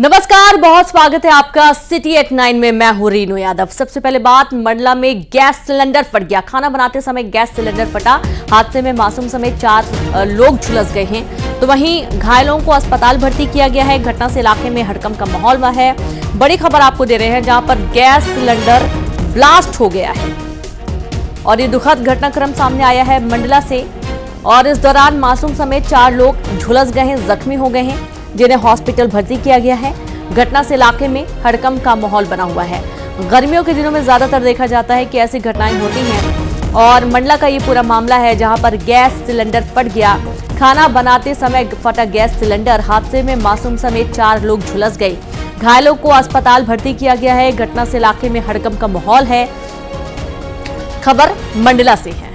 नमस्कार, बहुत स्वागत है आपका सिटी एट 9 में। मैं हूं रीनू यादव। सबसे पहले बात, मंडला में गैस सिलेंडर फट गया। खाना बनाते समय गैस सिलेंडर फटा। हादसे में मासूम समेत 4 लोग झुलस गए हैं। तो वहीं घायलों को अस्पताल भर्ती किया गया है। घटना से इलाके में हड़कंप का माहौल हुआ है। बड़ी खबर आपको दे रहे हैं, जहां पर गैस सिलेंडर ब्लास्ट हो गया है और ये दुखद घटनाक्रम सामने आया है मंडला से। और इस दौरान मासूम समेत 4 लोग झुलस गए हैं, जख्मी हो गए हैं, जिन्हें हॉस्पिटल भर्ती किया गया है। घटना से इलाके में हड़कंप का माहौल बना हुआ है। गर्मियों के दिनों में ज्यादातर देखा जाता है कि ऐसी घटनाएं होती हैं और मंडला का ये पूरा मामला है, जहां पर गैस सिलेंडर फट गया। खाना बनाते समय फटा गैस सिलेंडर। हादसे में मासूम समेत 4 लोग झुलस गए। घायलों को अस्पताल भर्ती किया गया है। घटना से इलाके में हड़कंप का माहौल है। खबर मंडला से है।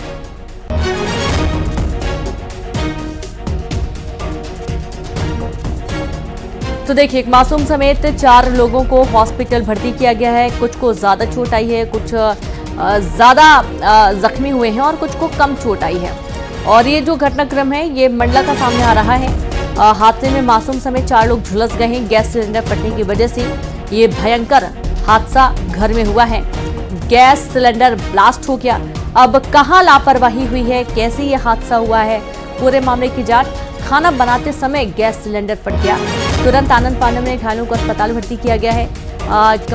तो देखिए, एक मासूम समेत 4 लोगों को हॉस्पिटल भर्ती किया गया है। कुछ को ज्यादा चोट आई है, कुछ ज्यादा जख्मी हुए हैं और कुछ को कम चोट आई है। और ये जो घटनाक्रम है ये मंडला का सामने आ रहा है। हादसे में मासूम समेत 4 लोग झुलस गए हैं। गैस सिलेंडर फटने की वजह से ये भयंकर हादसा घर में हुआ है। गैस सिलेंडर ब्लास्ट हो गया। अब कहाँ लापरवाही हुई है, कैसे ये हादसा हुआ है, पूरे मामले की जांच। खाना बनाते समय गैस सिलेंडर फट गया। तुरंत आनंद पांडे में घायलों को अस्पताल भर्ती किया गया है।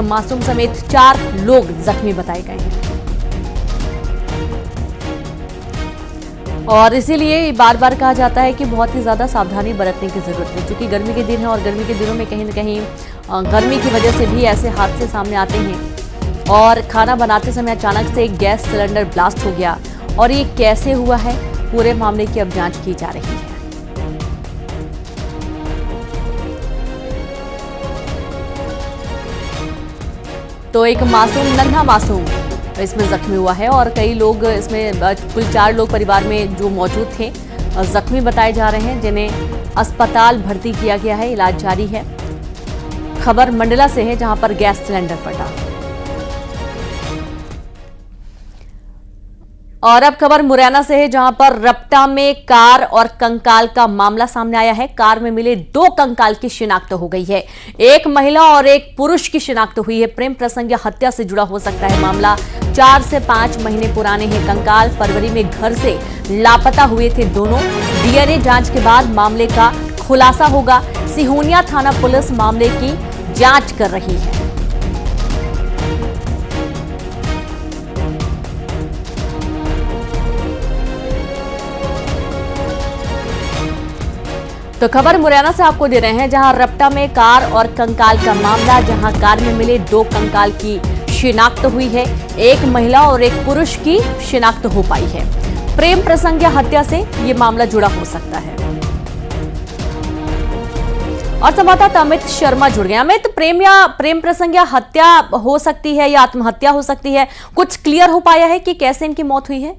मासूम समेत 4 लोग जख्मी बताए गए हैं। और इसीलिए बार बार कहा जाता है कि बहुत ही ज्यादा सावधानी बरतने की जरूरत है, क्योंकि गर्मी के दिन है और गर्मी के दिनों में कहीं न कहीं गर्मी की वजह से भी ऐसे हादसे सामने आते हैं। और खाना बनाते समय अचानक से गैस सिलेंडर ब्लास्ट हो गया। और ये कैसे हुआ है, पूरे मामले की अब जांच की जा रही है। तो एक मासूम, नन्हा मासूम इसमें जख्मी हुआ है और कई लोग इसमें, कुल 4 लोग परिवार में जो मौजूद थे जख्मी बताए जा रहे हैं, जिन्हें अस्पताल भर्ती किया गया है। इलाज जारी है। खबर मंडला से है, जहां पर गैस सिलेंडर फटा। और अब खबर मुरैना से है, जहां पर रपटा में कार और कंकाल का मामला सामने आया है। कार में मिले 2 कंकाल की शिनाख्त हो गई है। एक महिला और एक पुरुष की शिनाख्त हुई है। प्रेम प्रसंग या हत्या से जुड़ा हो सकता है मामला। 4 से 5 महीने पुराने हैं कंकाल। फरवरी में घर से लापता हुए थे दोनों। डीएनए जांच के बाद मामले का खुलासा होगा। सिहोनिया थाना पुलिस मामले की जांच कर रही है। तो खबर मुरैना से आपको दे रहे हैं, जहां रपटा में कार और कंकाल का मामला, जहां कार में मिले 2 कंकाल की शिनाख्त हुई है। एक महिला और एक पुरुष की शिनाख्त हो पाई है। प्रेम प्रसंग या हत्या से यह मामला जुड़ा हो सकता है। और संवाददाता अमित शर्मा जुड़ गए। अमित, प्रेम प्रसंग या हत्या हो सकती है या आत्महत्या हो सकती है, कुछ क्लियर हो पाया है कि कैसे इनकी मौत हुई है?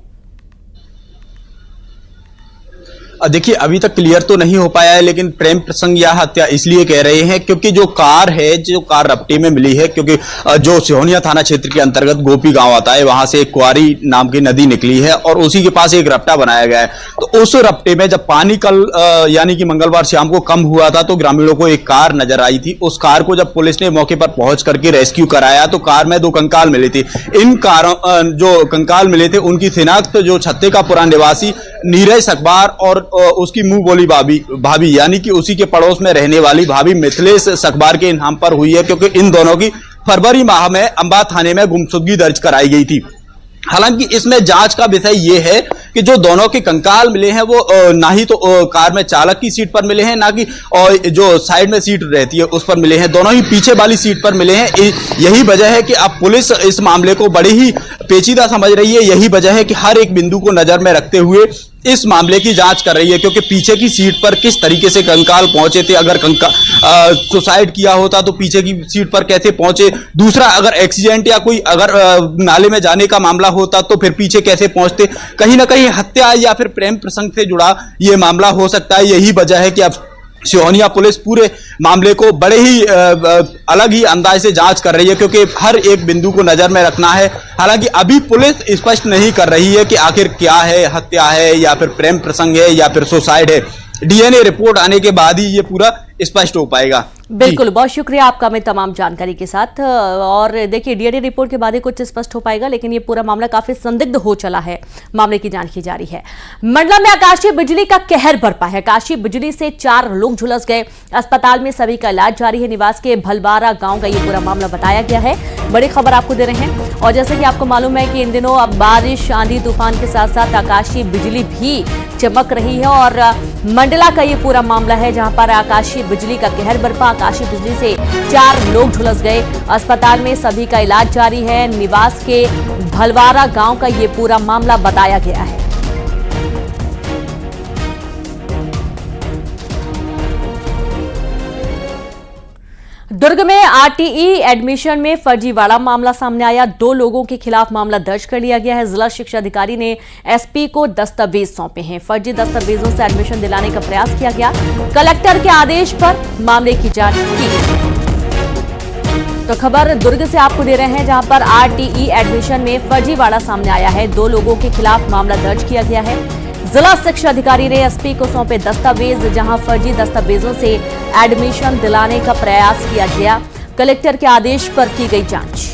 देखिए, अभी तक क्लियर तो नहीं हो पाया है, लेकिन प्रेम प्रसंग या हत्या इसलिए कह रहे हैं क्योंकि जो कार रपटे में मिली है, क्योंकि जो सिहोनिया थाना क्षेत्र के अंतर्गत गोपी गांव आता है, वहां से एक कुआरी नाम की नदी निकली है और उसी के पास एक रपटा बनाया गया है। तो उस रपटे में जब पानी कल यानी कि मंगलवार शाम को कम हुआ था, तो ग्रामीणों को एक कार नजर आई थी। उस कार को जब पुलिस ने मौके पर पहुंच करके रेस्क्यू कराया तो कार में 2 कंकाल मिले थे। इन कारों जो कंकाल मिले थे उनकी शिनाख्त जो छत्ते का पुराना निवासी नीरज सकबार और उसकी मुंह बोली भाभी यानी कि उसी के पड़ोस में रहने वाली भाभी मिथिलेश सकबार के नाम पर हुई है, क्योंकि इन दोनों की फरवरी माह में अंबा थाने में गुमशुदगी दर्ज कराई गई थी। हालांकि इसमें जांच का विषय यह है कि जो दोनों के कंकाल मिले हैं वो ना ही तो कार में चालक की सीट पर मिले हैं, ना कि जो साइड में सीट रहती है उस पर मिले हैं। दोनों ही पीछे वाली सीट पर मिले हैं। यही वजह है कि अब पुलिस इस मामले को बड़ी ही पेचीदा समझ रही है। यही वजह है कि हर एक बिंदु को नजर में रखते हुए इस मामले की जांच कर रही है, क्योंकि पीछे की सीट पर किस तरीके से कंकाल पहुंचे थे, अगर सुसाइड किया होता तो पीछे की सीट पर कैसे पहुंचे, दूसरा अगर एक्सीडेंट या कोई अगर नाले में जाने का मामला होता तो फिर पीछे कैसे पहुंचते। कहीं ना कहीं हत्या या फिर प्रेम प्रसंग से जुड़ा यह मामला हो सकता है। यही वजह है कि अब सिहोनिया पुलिस पूरे मामले को बड़े ही अलग ही अंदाज से जांच कर रही है, क्योंकि हर एक बिंदु को नजर में रखना है। हालांकि अभी पुलिस स्पष्ट नहीं कर रही है कि आखिर क्या है, हत्या है या फिर प्रेम प्रसंग है या फिर सुसाइड है। डीएनए रिपोर्ट आने के बाद ही ये पूरा स्पष्ट हो पाएगा। बिल्कुल, बहुत शुक्रिया आपका में तमाम जानकारी के साथ। और देखिए, डीएनए रिपोर्ट के बाद ही कुछ स्पष्ट हो पाएगा, लेकिन ये पूरा मामला काफी संदिग्ध हो चला है। मामले की जांच की जा रही है। मंडला में आकाशीय बिजली का कहर बरपा है। आकाशीय बिजली से 4 लोग झुलस गए। अस्पताल में सभी का इलाज जारी है। निवास के भलवारा गांव का ये पूरा मामला बताया गया है। बड़ी खबर आपको दे रहे हैं। और जैसे कि आपको मालूम है कि इन दिनों अब बारिश, आंधी तूफान के साथ साथ आकाशीय बिजली भी चमक रही है। और मंडला का ये पूरा मामला है, जहां पर आकाशीय बिजली का कहर बरपा। आकाशीय बिजली से 4 लोग झुलस गए। अस्पताल में सभी का इलाज जारी है। निवास के भलवारा गांव का ये पूरा मामला बताया गया है। दुर्ग में आरटीई एडमिशन में फर्जीवाड़ा मामला सामने आया। 2 लोगों के खिलाफ मामला दर्ज कर लिया गया है। जिला शिक्षा अधिकारी ने एसपी को दस्तावेज सौंपे हैं। फर्जी दस्तावेजों से एडमिशन दिलाने का प्रयास किया गया। कलेक्टर के आदेश पर मामले की जांच की गई। तो खबर दुर्ग से आपको दे रहे हैं, जहां पर आरटीई एडमिशन में फर्जीवाड़ा सामने आया है। 2 लोगों के खिलाफ मामला दर्ज किया गया है। जिला शिक्षा अधिकारी ने एसपी को सौंपे दस्तावेज, जहां फर्जी दस्तावेजों से एडमिशन दिलाने का प्रयास किया गया। कलेक्टर के आदेश पर की गई जांच।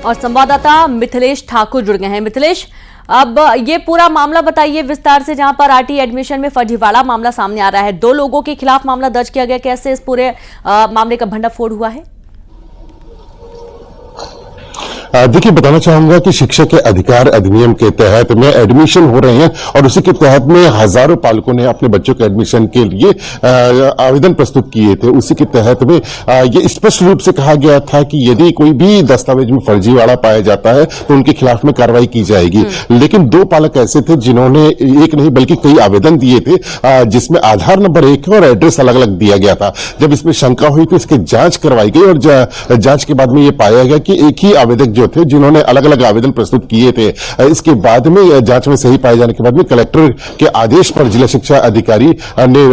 और संवाददाता मिथिलेश ठाकुर जुड़ गए हैं। मिथिलेश, अब ये पूरा मामला बताइए विस्तार से, जहां पर आरटी एडमिशन में फर्जीवाड़ा मामला सामने आ रहा है। 2 लोगों के खिलाफ मामला दर्ज किया गया। कैसे इस पूरे मामले का भंडाफोड़ हुआ है? देखिए, बताना चाहूंगा कि शिक्षक के अधिकार अधिनियम के तहत में एडमिशन हो रहे हैं और उसी के तहत में हजारों पालकों ने अपने बच्चों के एडमिशन के लिए आवेदन प्रस्तुत किए थे। उसी के तहत में ये स्पष्ट रूप से कहा गया था कि यदि कोई भी दस्तावेज में फर्जीवाड़ा पाया जाता है तो उनके खिलाफ में कार्रवाई की जाएगी। लेकिन 2 पालक ऐसे थे जिन्होंने एक नहीं बल्कि कई आवेदन दिए थे, जिसमें आधार नंबर एक और एड्रेस अलग अलग दिया गया था। जब इसमें शंका हुई तो इसकी जांच करवाई गई और जांच के बाद में ये पाया गया कि एक ही आवेदक जो थे जिन्होंने अलग अलग आवेदन प्रस्तुत किए थे। इसके बाद में जांच में सही पाए जाने के बाद में कलेक्टर के आदेश पर जिला शिक्षा अधिकारी ने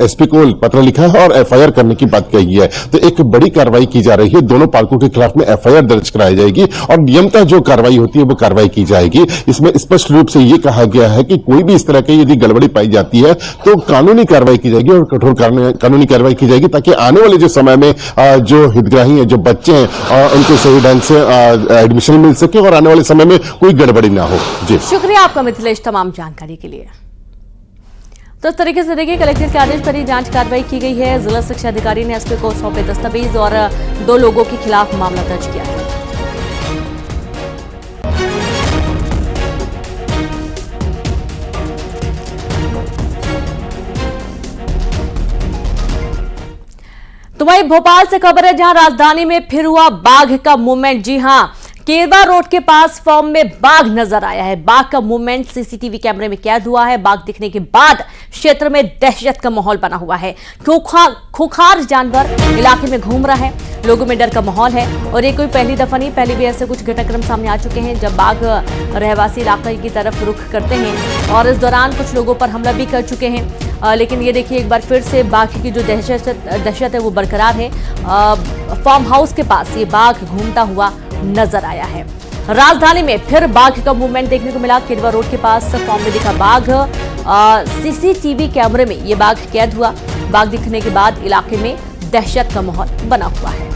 एसपी को पत्र लिखा है और एफआईआर करने की बात कही है। तो एक बड़ी कार्रवाई की जा रही है। दोनों पालकों के खिलाफ में एफआईआर दर्ज कराई जाएगी और नियमतः जो कार्रवाई होती है वो कार्रवाई की जाएगी। इसमें स्पष्ट रूप से ये कहा गया है कि कोई भी इस तरह की यदि गड़बड़ी पाई जाती है तो कानूनी कार्रवाई की जाएगी और कठोर कानूनी कार्रवाई की जाएगी, ताकि आने वाले जो समय में जो हितग्राही है, जो बच्चे हैं, उनको सही ढंग से एडमिशन मिल सके और आने वाले समय में कोई गड़बड़ी ना हो। जी, शुक्रिया आपका मिथिलेश तमाम जानकारी के लिए। तो इस तरीके से देखिए, कलेक्टर के आदेश पर ही जांच कार्रवाई की गई है। जिला शिक्षा अधिकारी ने एसपी को सौंपे दस्तावेज और 2 लोगों के खिलाफ मामला दर्ज किया है। तो वहीं भोपाल से खबर है, जहां राजधानी में फिर हुआ बाघ का मूवमेंट। जी हां, केरवा रोड के पास फार्म में बाघ नजर आया है। बाघ का मूवमेंट सीसीटीवी कैमरे में कैद हुआ है। बाघ दिखने के बाद क्षेत्र में दहशत का माहौल बना हुआ है। खूंखार जानवर इलाके में घूम रहा है। लोगों में डर का माहौल है। और ये कोई पहली दफा नहीं, पहले भी ऐसे कुछ घटनाक्रम सामने आ चुके हैं जब बाघ रहवासी इलाके की तरफ रुख करते हैं और इस दौरान कुछ लोगों पर हमला भी कर चुके हैं। लेकिन ये देखिए, एक बार फिर से बाघ की जो दहशत है वो बरकरार है। फार्म हाउस के पास ये बाघ घूमता हुआ नजर आया है। राजधानी में फिर बाघ का मूवमेंट देखने को मिला। केरवा रोड के पास फार्म में दिखा बाघ। सीसीटीवी कैमरे में ये बाघ कैद हुआ। बाघ दिखने के बाद इलाके में दहशत का माहौल बना हुआ है।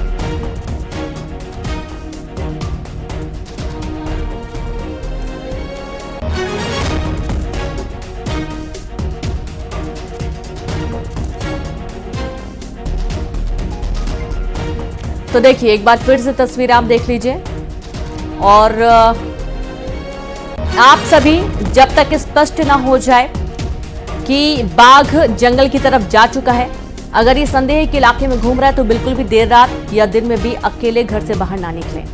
तो देखिए, एक बार फिर से तस्वीर आप देख लीजिए। और आप सभी, जब तक स्पष्ट ना हो जाए कि बाघ जंगल की तरफ जा चुका है, अगर ये संदेह है कि इलाके में घूम रहा है, तो बिल्कुल भी देर रात या दिन में भी अकेले घर से बाहर ना निकलें।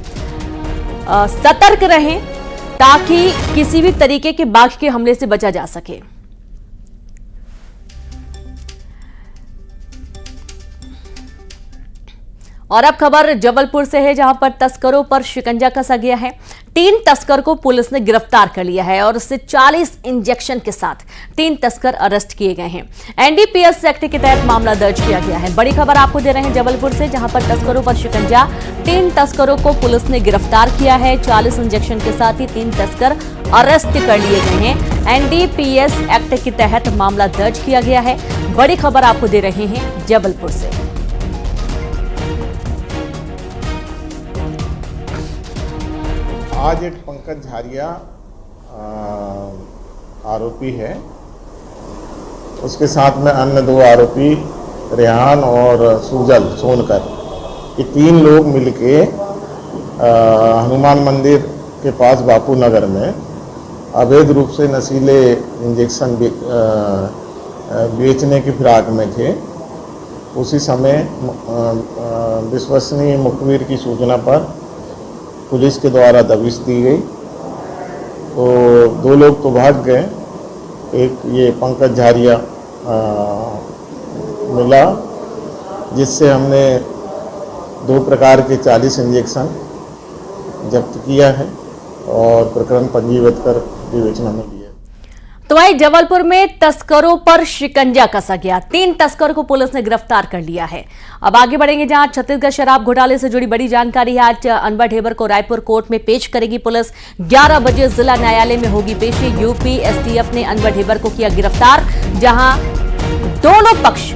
सतर्क रहें ताकि किसी भी तरीके के बाघ के हमले से बचा जा सके। और अब खबर जबलपुर से है, जहां पर तस्करों पर शिकंजा कसा गया है। 3 तस्कर को पुलिस ने गिरफ्तार कर लिया है और उससे 40 इंजेक्शन के साथ 3 तस्कर अरेस्ट किए गए हैं। एनडीपीएस एक्ट के तहत मामला दर्ज किया गया है। बड़ी खबर आपको दे रहे हैं जबलपुर से, जहां पर तस्करों पर शिकंजा। 3 तस्करों को पुलिस ने गिरफ्तार किया है। 40 इंजेक्शन के साथ ही 3 तस्कर अरेस्ट कर लिए गए हैं। एनडीपीएस एक्ट के तहत मामला दर्ज किया गया है। बड़ी खबर आपको दे रहे हैं जबलपुर से। आज एक पंकज झारिया आरोपी है, उसके साथ में अन्य 2 आरोपी रेहान और सुजल सोनकर, ये 3 लोग मिलके हनुमान मंदिर के पास बापू नगर में अवैध रूप से नशीले इंजेक्शन बेचने की फिराक में थे। उसी समय विश्वसनीय मुखबिर की सूचना पर पुलिस के द्वारा दबिश दी गई, तो 2 लोग तो भाग गए। एक ये पंकज झारिया मिला, जिससे हमने 2 प्रकार के 40 इंजेक्शन जब्त किया है और प्रकरण पंजीबद्ध कर विवेचना में लिया। तो वहीं जबलपुर में तस्करों पर शिकंजा कसा गया। 3 तस्करों को पुलिस ने गिरफ्तार कर लिया है। अब आगे बढ़ेंगे, जहां छत्तीसगढ़ शराब घोटाले से जुड़ी बड़ी जानकारी है। आज अनवर ढेबर को रायपुर कोर्ट में पेश करेगी पुलिस। 11 बजे जिला न्यायालय में होगी पेशी। यूपी एसटीएफ ने अनवर ढेबर को किया गिरफ्तार, जहां दोनों पक्ष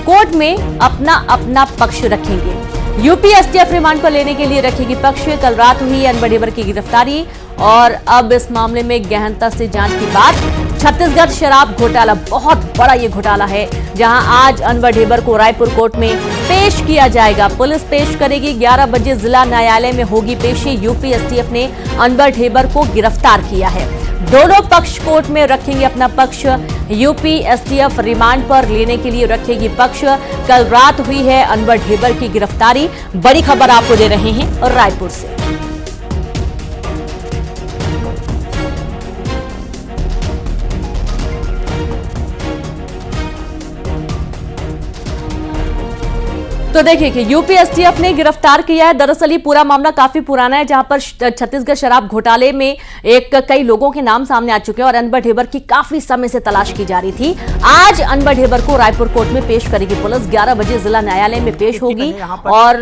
कोर्ट में अपना अपना पक्ष रखेंगे। यूपी एसटीएफ रिमांड पर लेने के लिए रखेगी पक्ष। कल रात हुई अनवर ढेबर की गिरफ्तारी और अब इस मामले में गहनता से जांच की बात। छत्तीसगढ़ शराब घोटाला बहुत बड़ा ये घोटाला है, जहां आज अनवर ढेबर को रायपुर कोर्ट में पेश किया जाएगा। पुलिस पेश करेगी। 11 बजे जिला न्यायालय में होगी पेशी। यूपी एसटीएफ ने अनवर ढेबर को गिरफ्तार किया है। दोनों पक्ष कोर्ट में रखेंगे अपना पक्ष। यूपी एसटीएफ रिमांड पर लेने के लिए रखेगी पक्ष। कल रात हुई है अनवर ढेबर की गिरफ्तारी। बड़ी खबर आपको दे रहे हैं रायपुर से। तो देखिए कि यूपी एसटीएफ ने गिरफ्तार किया है। दरअसल ये पूरा मामला काफी पुराना है, जहां पर छत्तीसगढ़ शराब घोटाले में कई लोगों के नाम सामने आ चुके हैं और अनवर ढेबर की काफी समय से तलाश की जा रही थी। आज अनवर ढेबर को रायपुर कोर्ट में पेश करेगी पुलिस। 11 बजे जिला न्यायालय में पेश होगी और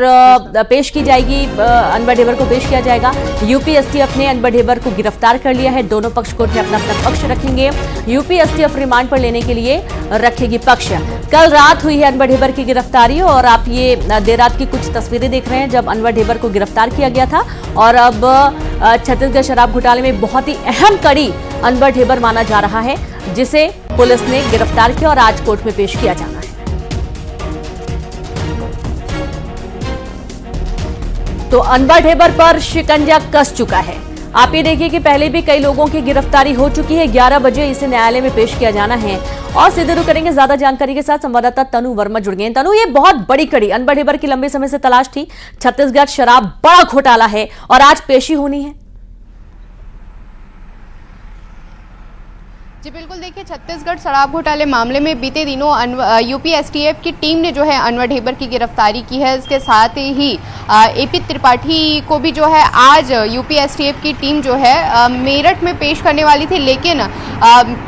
पेश की जाएगी। अनवर ढेबर को पेश किया जाएगा। यूपी एसटीएफ ने अनवर ढेबर को गिरफ्तार कर लिया है। दोनों पक्ष कोर्ट में अपना अपना पक्ष रखेंगे। यूपी एसटीएफ रिमांड पर लेने के लिए रखेगी पक्ष। कल रात हुई है अनवर ढेबर की गिरफ्तारी और आप ये देर रात की कुछ तस्वीरें देख रहे हैं, जब अनवर ढेबर को गिरफ्तार किया गया था। और अब छत्तीसगढ़ शराब घोटाले में बहुत ही अहम कड़ी अनवर ढेबर माना जा रहा है, जिसे पुलिस ने गिरफ्तार किया और आज कोर्ट में पेश किया जाना है। तो अनवर ढेबर पर शिकंजा कस चुका है। आप ये देखिए कि पहले भी कई लोगों की गिरफ्तारी हो चुकी है। 11 बजे इसे न्यायालय में पेश किया जाना है। और सीधे रुख करेंगे ज्यादा जानकारी के साथ, संवाददाता तनु वर्मा जुड़ गए। तनु, ये बहुत बड़ी कड़ी अनवर ढेबर की लंबे समय से तलाश थी। छत्तीसगढ़ शराब बड़ा घोटाला है और आज पेशी होनी है। जी बिल्कुल, देखिए छत्तीसगढ़ शराब घोटाले मामले में बीते दिनों यूपी एसटीएफ की टीम ने जो है अनवर ढेबर की गिरफ्तारी की है। इसके साथ ही एपी त्रिपाठी को भी जो है आज यूपी एसटीएफ की टीम जो है मेरठ में पेश करने वाली थी, लेकिन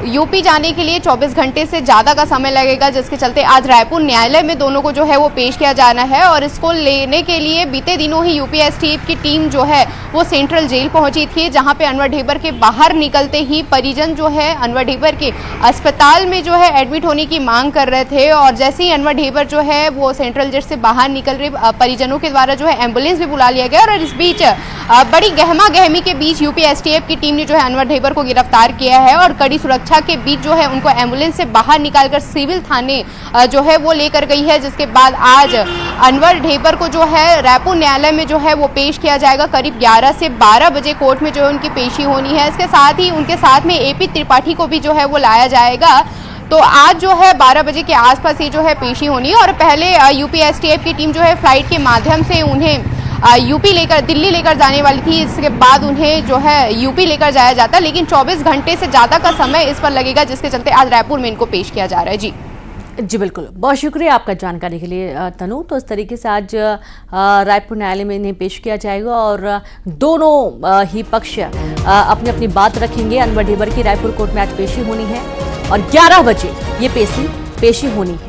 यूपी जाने के लिए 24 घंटे से ज़्यादा का समय लगेगा, जिसके चलते आज रायपुर न्यायालय में दोनों को जो है वो पेश किया जाना है। और इसको लेने के लिए बीते दिनों ही यूपी एसटीएफ की टीम जो है वो सेंट्रल जेल पहुंची थी, जहाँ पे अनवर ढेबर के बाहर निकलते ही परिजन जो है अनवर ढेबर के अस्पताल में जो है एडमिट होने की मांग कर रहे थे। और जैसे ही अनवर ढेबर जो है वो सेंट्रल जेल से बाहर निकल रहे, परिजनों के द्वारा जो है एम्बुलेंस भी बुला लिया गया। और इस बीच बड़ी गहमा गहमी के बीच यूपी एसटीएफ की टीम ने जो है अनवर ढेबर को गिरफ्तार किया है और कड़ी सुरक्षा के बीच जो है उनको एम्बुलेंस से बाहर निकालकर सिविल थाने जो है वो लेकर गई है। जिसके बाद आज अनवर ढेबर को जो है रायपुर न्यायालय में जो है वो पेश किया जाएगा। करीब 11 से 12 बजे कोर्ट में जो है उनकी पेशी होनी है। इसके साथ ही उनके साथ में एपी त्रिपाठी को भी जो है वो लाया जाएगा। तो आज जो है 12 बजे के आसपास ये जो है पेशी होनी है। और पहले यूपी एसटीएफ की टीम जो है फ्लाइट के माध्यम से उन्हें दिल्ली लेकर जाने वाली थी। इसके बाद उन्हें जो है यूपी लेकर जाया जाता, लेकिन 24 घंटे से ज़्यादा का समय इस पर लगेगा, जिसके चलते आज रायपुर में इनको पेश किया जा रहा है। जी जी बिल्कुल, बहुत शुक्रिया आपका जानकारी के लिए तनु। तो इस तरीके से आज रायपुर न्यायालय में इन्हें पेश किया जाएगा और दोनों ही पक्ष अपनी अपनी बात रखेंगे। अनवर ढेबर की रायपुर कोर्ट में आज पेशी होनी है और 11 बजे ये पेशी होनी है।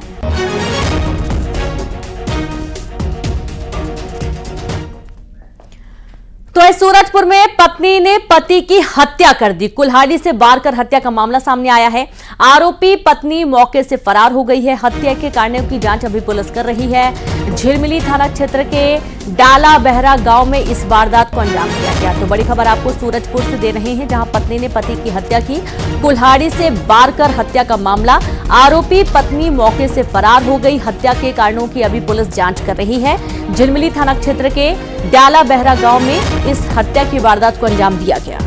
तो इस सूरजपुर में पत्नी ने पति की हत्या कर दी, कुल्हाड़ी से वार कर हत्या का मामला सामने आया है। आरोपी पत्नी मौके से फरार हो गई है। हत्या के कारणों की जांच अभी पुलिस कर रही है। झिलमिली थाना क्षेत्र के डाला बहरा गांव में इस वारदात को अंजाम दिया गया। तो बड़ी खबर आपको सूरजपुर से दे रहे हैं, जहां पत्नी ने पति की हत्या की, कुल्हाड़ी से वार कर हत्या का मामला। आरोपी पत्नी मौके से फरार हो गई। हत्या के कारणों की अभी पुलिस जांच कर रही है। झिलमिली थाना क्षेत्र के डाला बहरा गांव में इस हत्या की वारदात को अंजाम दिया गया।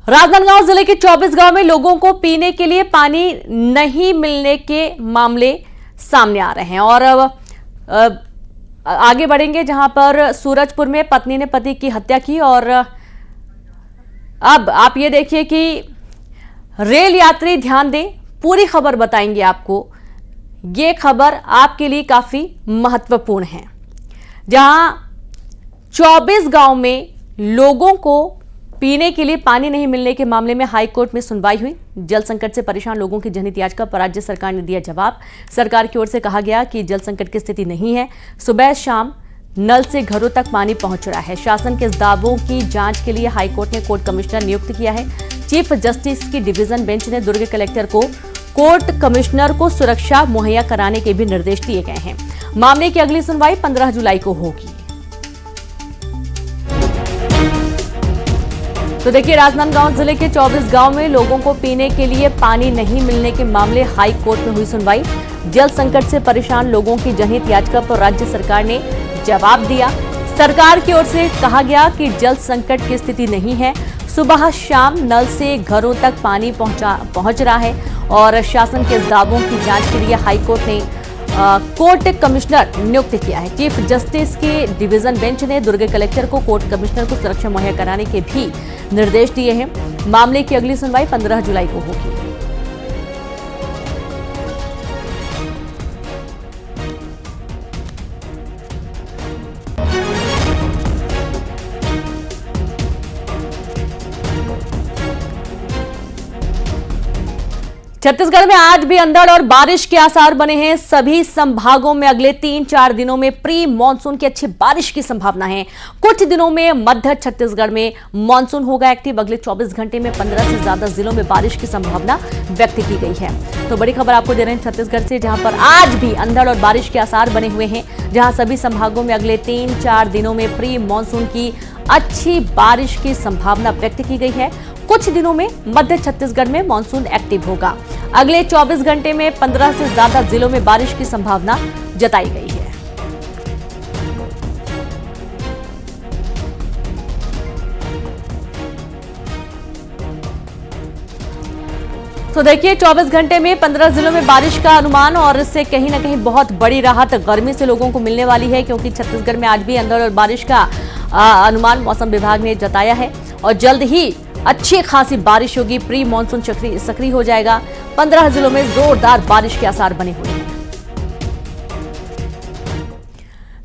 राजनांदगांव जिले के 24 गांव में लोगों को पीने के लिए पानी नहीं मिलने के मामले सामने आ रहे हैं और आगे बढ़ेंगे, जहां पर सूरजपुर में पत्नी ने पति की हत्या की और अब आप ये देखिए कि रेल यात्री ध्यान दें, पूरी खबर बताएंगे आपको। ये खबर आपके लिए काफी महत्वपूर्ण है, जहां 24 गांव में लोगों को पीने के लिए पानी नहीं मिलने के मामले में हाई कोर्ट में सुनवाई हुई। जल संकट से परेशान लोगों की जनहित याचिका पर राज्य सरकार ने दिया जवाब। सरकार की ओर से कहा गया कि जल संकट की स्थिति नहीं है, सुबह शाम नल से घरों तक पानी पहुंच रहा है। शासन के इस दावों की जांच के लिए हाईकोर्ट ने कोर्ट कमिश्नर नियुक्त किया है। चीफ जस्टिस की डिवीजन बेंच ने दुर्ग कलेक्टर को कोर्ट कमिश्नर को सुरक्षा मुहैया कराने के भी निर्देश दिए गए हैं। मामले की अगली सुनवाई 15 जुलाई को होगी। तो देखिए, राजनांदगांव जिले के 24 गांव में लोगों को पीने के लिए पानी नहीं मिलने के मामले हाई कोर्ट में हुई सुनवाई। जल संकट से परेशान लोगों की जनहित याचिका पर राज्य सरकार ने जवाब दिया। सरकार की ओर से कहा गया कि जल संकट की स्थिति नहीं है, सुबह शाम नल से घरों तक पानी पहुंच रहा है और शासन के दावों की जांच के लिए हाईकोर्ट ने कोर्ट कमिश्नर नियुक्त किया है। चीफ जस्टिस की डिवीजन बेंच ने दुर्ग कलेक्टर को कोर्ट कमिश्नर को सुरक्षा मुहैया कराने के भी निर्देश दिए हैं। मामले की अगली सुनवाई 15 जुलाई को होगी। छत्तीसगढ़ में आज भी अंधड़ और बारिश के आसार बने हैं। सभी संभागों में अगले 3-4 दिनों में प्री मानसून की अच्छी बारिश की संभावना है। कुछ दिनों में मध्य छत्तीसगढ़ में मानसून होगा एक्टिव। अगले 24 घंटे में 15 से ज्यादा जिलों में बारिश की संभावना व्यक्त की गई है। तो बड़ी खबर आपको दे रहे हैं छत्तीसगढ़ से, जहां पर आज भी अंधड़ और बारिश के आसार बने हुए हैं, जहां सभी संभागों में अगले 3-4 दिनों में प्री मानसून की अच्छी बारिश की संभावना व्यक्त की गई है। कुछ दिनों में मध्य छत्तीसगढ़ में मानसून एक्टिव होगा। अगले 24 घंटे में 15 से ज्यादा जिलों में बारिश की संभावना जताई गई है। तो देखिए, 24 घंटे में 15 जिलों में बारिश का अनुमान और इससे कहीं ना कहीं बहुत बड़ी राहत गर्मी से लोगों को मिलने वाली है, क्योंकि छत्तीसगढ़ में आज भी अंधड़ और बारिश का अनुमान मौसम विभाग ने जताया है और जल्द ही अच्छी खासी बारिश होगी। प्री मानसून सक्रिय हो जाएगा। 15 जिलों में जोरदार बारिश के आसार बने हुए हैं।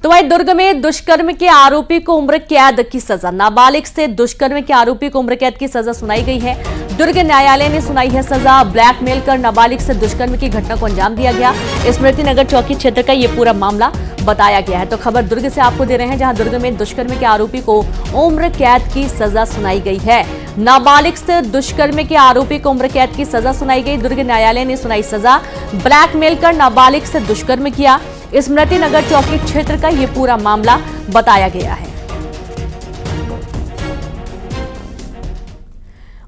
तो वहीं दुर्ग में दुष्कर्म के आरोपी को उम्र कैद की सजा। नाबालिग से दुष्कर्म के आरोपी को उम्र कैद की सजा सुनाई गई है। दुर्ग न्यायालय ने सुनाई है सजा। ब्लैकमेल कर नाबालिग से दुष्कर्म की घटना को अंजाम दिया गया। स्मृति नगर चौकी क्षेत्र का ये पूरा मामला बताया गया है। तो खबर दुर्ग से आपको दे रहे हैं, जहां दुर्ग में दुष्कर्म के आरोपी को उम्र कैद की सजा सुनाई गई है। नाबालिग से दुष्कर्म के आरोपी को उम्र कैद की सजा सुनाई गई। दुर्ग न्यायालय ने सुनाई सजा। ब्लैकमेल कर नाबालिग से दुष्कर्म किया। स्मृति नगर चौकी क्षेत्र का यह पूरा मामला बताया गया है।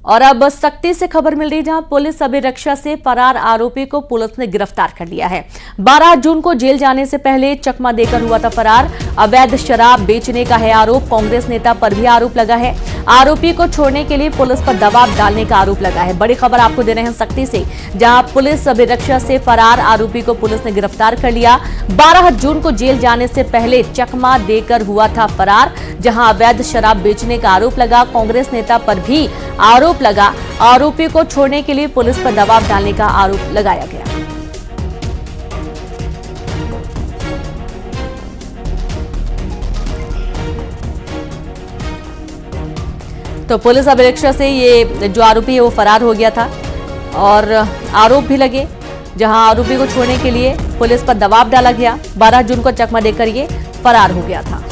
और अब सख्ती से खबर मिल रही है, जहां पुलिस अभिरक्षा से फरार आरोपी को पुलिस ने गिरफ्तार कर लिया है। 12 जून को जेल जाने से पहले चकमा देकर हुआ था फरार। अवैध शराब बेचने का है आरोप। कांग्रेस नेता पर भी आरोप लगा है। आरोपी को छोड़ने के लिए पुलिस पर दबाव डालने का आरोप लगा है। बड़ी खबर आपको दे रहे हैं सख्ती से, जहां पुलिस अभिरक्षा से फरार आरोपी को पुलिस ने गिरफ्तार कर लिया। 12 जून को जेल जाने से पहले चकमा देकर हुआ था फरार, जहां अवैध शराब बेचने का आरोप लगा। कांग्रेस नेता पर भी आरोप लगा। आरोपी को छोड़ने के लिए पुलिस पर दबाव डालने का आरोप लगाया गया। तो पुलिस अभिरक्षा से ये जो आरोपी है वो फरार हो गया था और आरोप भी लगे, जहां आरोपी को छोड़ने के लिए पुलिस पर दबाव डाला गया। 12 जून को चकमा देकर ये फरार हो गया था।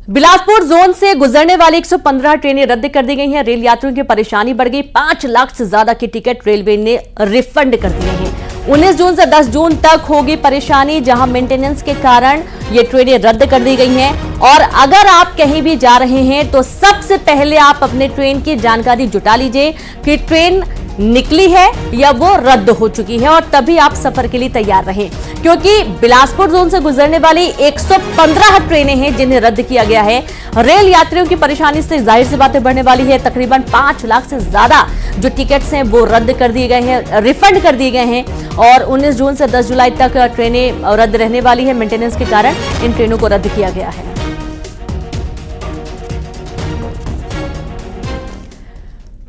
बिलासपुर जोन से गुजरने वाली 115 ट्रेनें रद्द कर दी गई हैं। रेल यात्रियों की परेशानी बढ़ गई। 5 लाख से ज्यादा के टिकट रेलवे ने रिफंड कर दिए हैं। 19 जून से 10 जून तक होगी परेशानी, जहां मेंटेनेंस के कारण ये ट्रेनें रद्द कर दी गई हैं। और अगर आप कहीं भी जा रहे हैं तो सबसे पहले आप अपने ट्रेन की जानकारी जुटा लीजिए कि ट्रेन निकली है या वो रद्द हो चुकी है, और तभी आप सफर के लिए तैयार रहें, क्योंकि बिलासपुर जोन से गुजरने वाली 115 ट्रेनें हैं जिन्हें रद्द किया गया है। रेल यात्रियों की परेशानी से जाहिर सी बातें बढ़ने वाली है। तकरीबन 5 लाख से ज्यादा जो टिकट्स हैं वो रद्द कर दिए गए हैं, रिफंड कर दिए गए हैं। और 19 जून से 10 जुलाई तक ट्रेनें रद्द रहने वाली है। मेंटेनेंस के कारण इन ट्रेनों को रद्द किया गया है।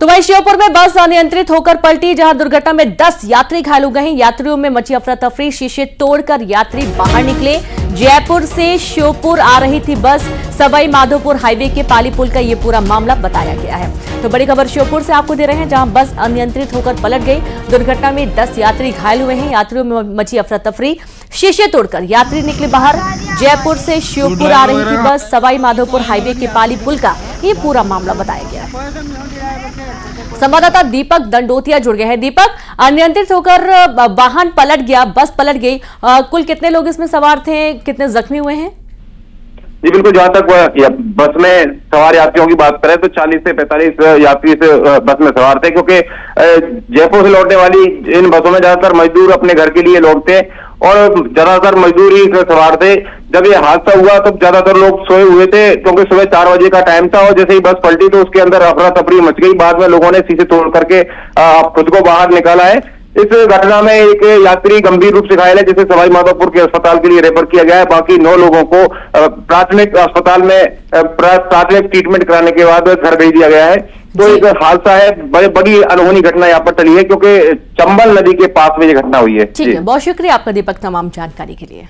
तो वहीं श्योपुर में बस अनियंत्रित होकर पलटी, जहां दुर्घटना में 10 यात्री घायल हो गए हैं। यात्रियों में मची अफरा तफरी। शीशे तोड़कर यात्री बाहर निकले। जयपुर से श्योपुर आ रही थी बस। सवाई माधोपुर हाईवे के पाली पुल का ये पूरा मामला बताया गया है। तो बड़ी खबर श्योपुर से आपको दे रहे हैं, जहां बस अनियंत्रित होकर पलट गई। दुर्घटना में 10 यात्री घायल हुए हैं। यात्रियों में मची अफरा तफरी। शीशे तोड़कर यात्री निकले बाहर। जयपुर से श्योपुर आ रही थी बस। सवाई माधोपुर हाईवे के पाली पुल का ये पूरा मामला बताया गया है। संवाददाता दीपक दंडोतिया जुड़ गए हैं। दीपक, अनियंत्रित होकर वाहन पलट गया, बस पलट गई, कुल कितने लोग इसमें सवार थे, कितने जख्मी हुए हैं? जी बिल्कुल, जहां तक बस में सवार यात्रियों की बात करें तो 40 से 45 यात्री इस बस में सवार थे, क्योंकि जयपुर से लौटने वाली इन बसों में ज्यादातर मजदूर अपने घर के लिए लौटते और ज्यादातर मजदूर ही इसमें सवार थे। जब ये हादसा हुआ तो ज्यादातर लोग सोए हुए थे, क्योंकि सुबह 4 बजे का टाइम था और जैसे ही बस पलटी तो उसके अंदर अफरा तफरी मच गई। बाद में लोगों ने शीशे तोड़ करके खुद को बाहर निकाला है। इस घटना में एक यात्री गंभीर रूप से घायल है, जिसे सवाई माधोपुर के अस्पताल के लिए रेफर किया गया है। बाकी 9 लोगों को प्राथमिक अस्पताल में प्राथमिक ट्रीटमेंट कराने के बाद घर भेज दिया गया है। तो एक हादसा है, बड़ी अनहोनी घटना यहाँ पर टली है, क्योंकि चंबल नदी के पास में ये घटना हुई है। ठीक है, बहुत शुक्रिया आपका दीपक तमाम जानकारी के लिए।